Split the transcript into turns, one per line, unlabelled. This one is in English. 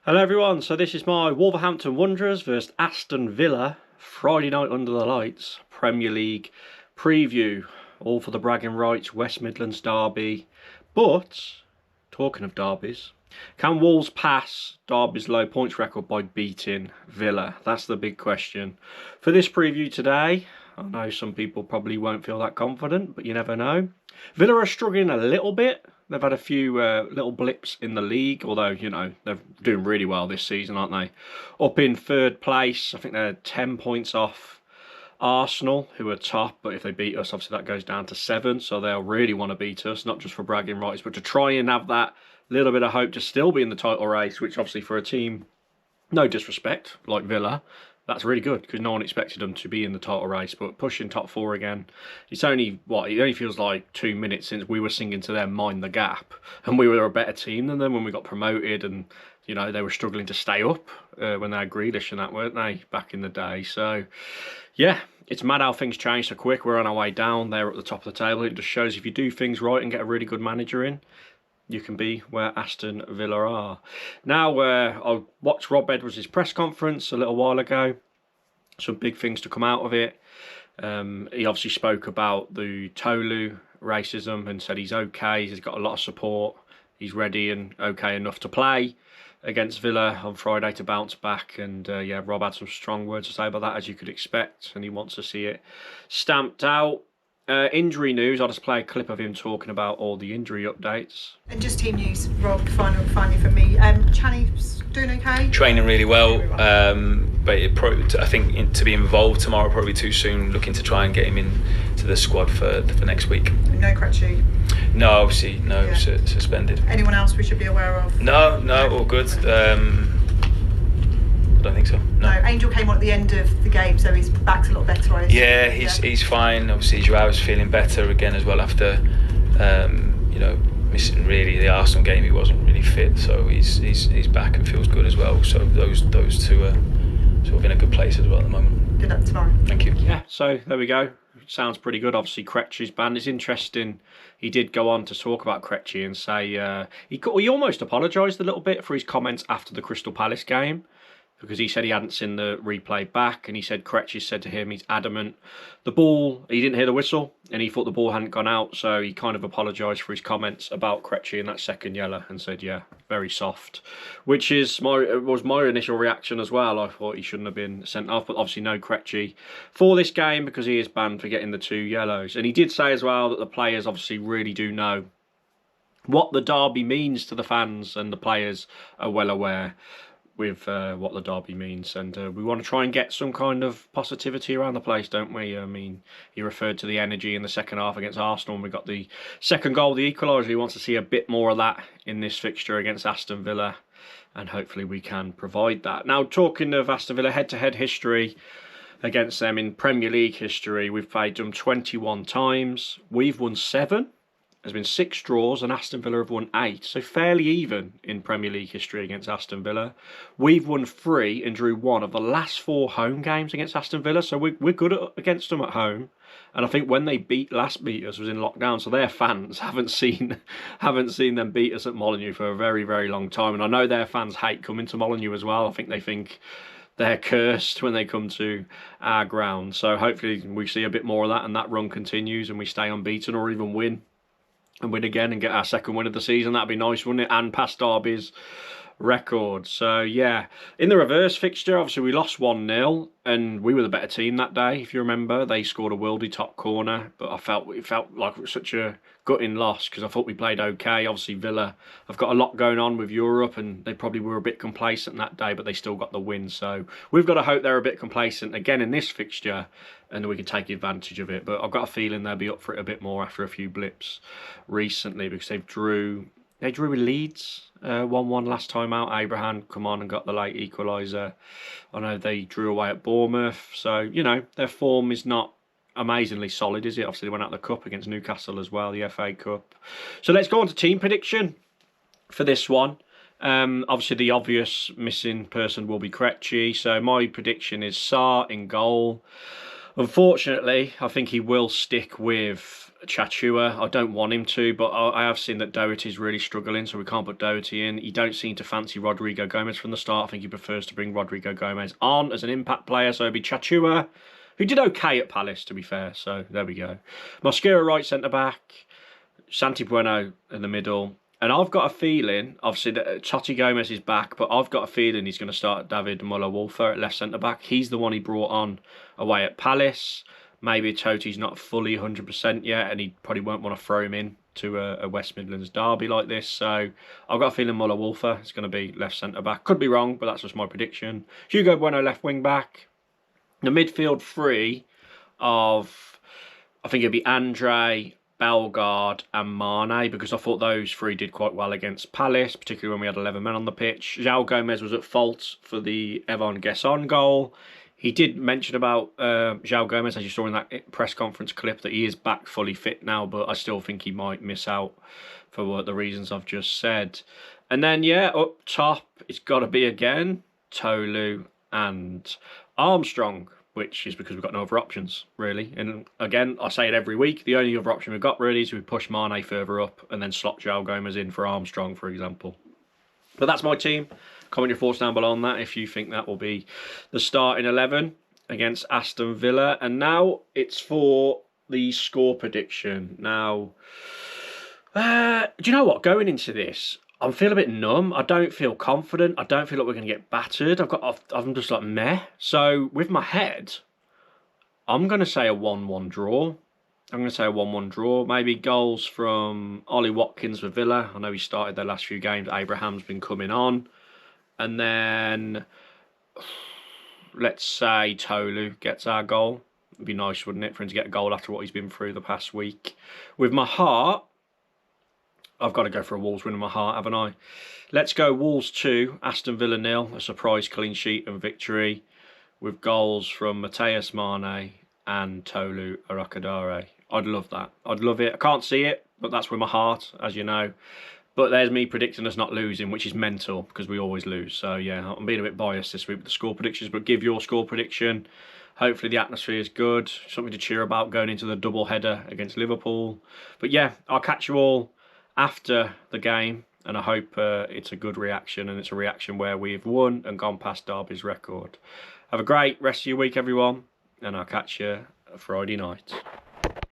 Hello everyone, so this is my Wolverhampton Wanderers versus Aston Villa Friday night under the lights Premier League preview, all for the bragging rights, West Midlands derby. But, talking of derbies, can Wolves pass Derby's low points record by beating Villa? That's the big question. For this preview today, I know some people probably won't feel that confident, but you never know. Villa are struggling a little bit. They've had a few little blips in the league, although, you know, they're doing really well this season, aren't they? Up in third place, I think they're 10 points off Arsenal, who are top, but if they beat us, obviously that goes down to 7, so they'll really want to beat us, not just for bragging rights, but to try and have that little bit of hope to still be in the title race, which obviously for a team, no disrespect, like Villa, that's really good because no one expected them to be in the title race, but pushing top 4 again. It's only, it only feels like 2 minutes since we were singing to them, mind the gap, and we were a better team than them when we got promoted, and, you know, they were struggling to stay up when they had Grealish and that, weren't they, back in the day. So, yeah, it's mad how things change so quick. We're on our way down there at the top of the table. It just shows if you do things right and get a really good manager in, you can be where Aston Villa are. Now, I watched Rob Edwards' press conference a little while ago. Some big things to come out of it. He obviously spoke about the Tolu racism and said he's okay. He's got a lot of support. He's ready and okay enough to play against Villa on Friday to bounce back. And yeah, Rob had some strong words to say about that, as you could expect. And he wants to see it stamped out. Injury news, I'll just play a clip of him talking about all the injury updates.
And just team news, Rob, finally from me. Channy's doing okay?
Training really well, but I think to be involved tomorrow probably too soon. Looking to try and get him into the squad for next week.
No Crutchy?
No, obviously, no, yeah. Suspended.
Anyone else we should be aware of?
No, all good. I don't think so. No.
Angel came on at the end of the game, so his back's a lot better, I assume.
Yeah, he's fine. Obviously, Joao's feeling better again as well after, missing really the Arsenal game. He wasn't really fit, so he's back and feels good as well. So those two are sort of in a good place as well at the moment.
Good luck tomorrow.
Thank you.
Yeah, so there we go. Sounds pretty good. Obviously, Krejci's banned. It's interesting. He did go on to talk about Krejci and say he almost apologised a little bit for his comments after the Crystal Palace game, because he said he hadn't seen the replay back, and he said Krejci said to him he's adamant the ball, he didn't hear the whistle and he thought the ball hadn't gone out, so he kind of apologised for his comments about Krejci in that second yellow and said, yeah, very soft, which was my initial reaction as well. I thought he shouldn't have been sent off, but obviously no Krejci for this game because he is banned for getting the 2 yellows. And he did say as well that the players obviously really do know what the derby means to the fans, and the players are well aware with what the derby means, and we want to try and get some kind of positivity around the place, don't we? I mean, he referred to the energy in the second half against Arsenal, and we got the second goal, the equaliser. He wants to see a bit more of that in this fixture against Aston Villa, and hopefully we can provide that. Now, talking of Aston Villa, head-to-head history against them in Premier League history, we've played them 21 times. We've won 7. There's been 6 draws and Aston Villa have won 8, so fairly even in Premier League history against Aston Villa. We've won 3 and drew 1 of the last 4 home games against Aston Villa, so we're good against them at home. And I think when they last beat us was in lockdown, so their fans haven't seen them beat us at Molineux for a very, very long time. And I know their fans hate coming to Molineux as well. I think they think they're cursed when they come to our ground. So hopefully we see a bit more of that and that run continues and we stay unbeaten or even win again and get our second win of the season. That'd be nice, wouldn't it? And pass Derby's record. So yeah, in the reverse fixture, obviously we lost 1-0 and we were the better team that day. If you remember, they scored a worldie top corner, but it felt like it was such a gutting loss because I thought we played okay. Obviously Villa have got a lot going on with Europe and they probably were a bit complacent that day, but they still got the win. So we've got to hope they're a bit complacent again in this fixture and we can take advantage of it. But I've got a feeling they'll be up for it a bit more after a few blips recently, because they drew with Leeds 1-1 last time out. Abraham come on and got the late equaliser. I know they drew away at Bournemouth, so you know their form is not amazingly solid, is it? Obviously they went out the cup against Newcastle as well, the FA Cup. So let's go on to team prediction for this one. Obviously the obvious missing person will be Krejci, so my prediction is Sarr in goal. Unfortunately, I think he will stick with Chachua. I don't want him to, but I have seen that Doherty's really struggling, so we can't put Doherty in. He don't seem to fancy Rodrigo Gomez from the start. I think he prefers to bring Rodrigo Gomez on as an impact player, so it'll be Chachua, who did okay at Palace, to be fair, so there we go. Mosquera right centre-back, Santi Bueno in the middle. And I've got a feeling, obviously, that Totti Gomez is back, but I've got a feeling he's going to start David Muller-Wolfer at left centre-back. He's the one he brought on away at Palace. Maybe Totti's not fully 100% yet, and he probably won't want to throw him in to a West Midlands derby like this. So I've got a feeling Muller-Wolfer is going to be left centre-back. Could be wrong, but that's just my prediction. Hugo Bueno left wing-back. The midfield three of, I think it'd be Andre, Bellegarde and Mane, because I thought those three did quite well against Palace, particularly when we had 11 men on the pitch. João Gomez was at fault for the Evon Gesson goal. He did mention about João Gomez, as you saw in that press conference clip, that he is back fully fit now, but I still think he might miss out for the reasons I've just said. And then, yeah, up top, it's got to be again Tolu and Armstrong, which is because we've got no other options, really. And again, I say it every week, the only other option we've got, really, is we push Mane further up and then slot João Gomez in for Armstrong, for example. But that's my team. Comment your thoughts down below on that if you think that will be the starting 11 against Aston Villa. And now it's for the score prediction. Now, do you know what? Going into this, I'm feeling a bit numb. I don't feel confident. I don't feel like we're going to get battered. I'm just like meh. So with my head, I'm going to say a 1-1 draw. I'm going to say a 1-1 draw. Maybe goals from Ollie Watkins for Villa. I know he started their last few games. Abraham's been coming on. And then, let's say Tolu gets our goal. It'd be nice, wouldn't it, for him to get a goal after what he's been through the past week. With my heart, I've got to go for a Wolves win in my heart, haven't I? Let's go Wolves 2, Aston Villa 0. A surprise clean sheet and victory. With goals from Mateus Mane and Tolu Arakadare. I'd love that. I'd love it. I can't see it, but that's with my heart, as you know. But there's me predicting us not losing, which is mental because we always lose. So, yeah, I'm being a bit biased this week with the score predictions, but give your score prediction. Hopefully the atmosphere is good. Something to cheer about going into the double header against Liverpool. But, yeah, I'll catch you all after the game, and I hope it's a good reaction, and it's a reaction where we've won and gone past Derby's record. Have a great rest of your week, everyone, and I'll catch you Friday night.